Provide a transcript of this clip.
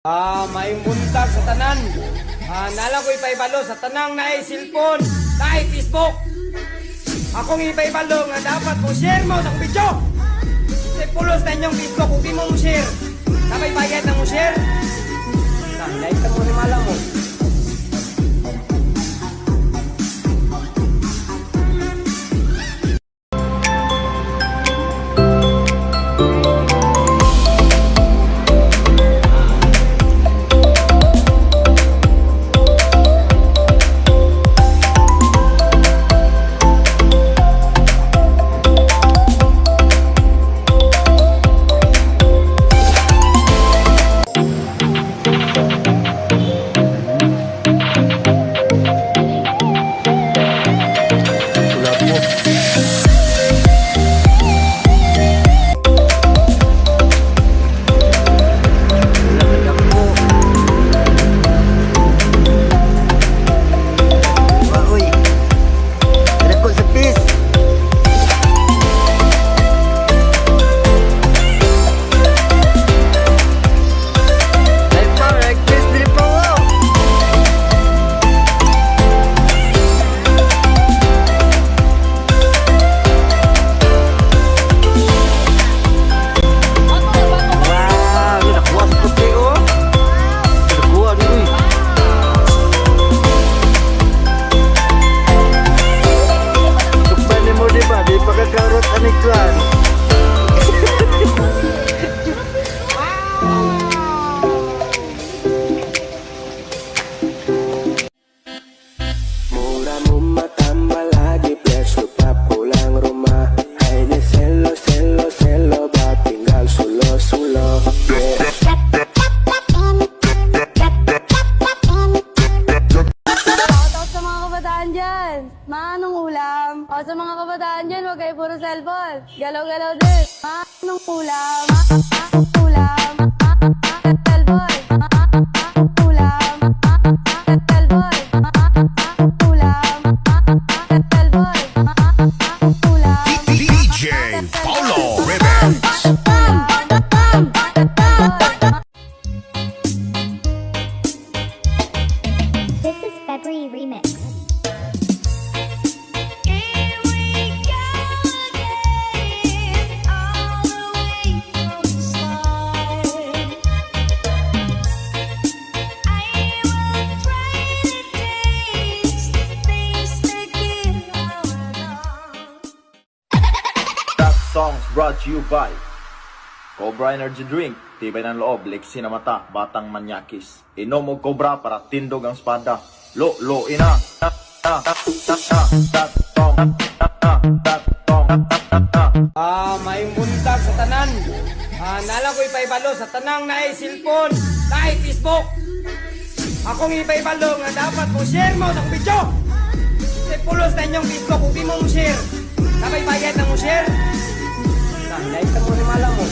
May buntag sa tanan. Nala ko'y paibalo sa tanang na cellphone, na Facebook. Akong ipaibalo nga dapat mo share mo sa video. Kasi pulos na inyong Facebook kung di mo share. Napay bayad na mo share. Like mo ni mala mo. Pagkakarot aniklan. Mura mo matambal lagi presyo pa pulang rumah. Ay de selo, selo, selo ba tinggal sulo, sulo. Sa mga kabataan dyan, anong ulam? O sa mga kabataan dyan, huwag kayo puro cellphone. Galaw-galaw din. Anong ulam? Anong ulam? Cellphone. Anong ulam? Cellphone. Anong ulam? Cellphone. Anong ulam? DJ Paulo Rivers. This is February Remix. That songs brought to you by Cobra Energy Drink, tibay ng loob, leksi na mata, batang manyakis. Inom mo Cobra para tindog ang espada. Lo, ina. May buntag sa tanan. Nala ko'y paibalo sa tanang na cellphone, na Facebook. Akong ipaibalo nga dapat mo share mo sa video. Kasi pulos na inyong Facebook kung di mo share. Napay bayad na mo share. Like mo ni mala mo.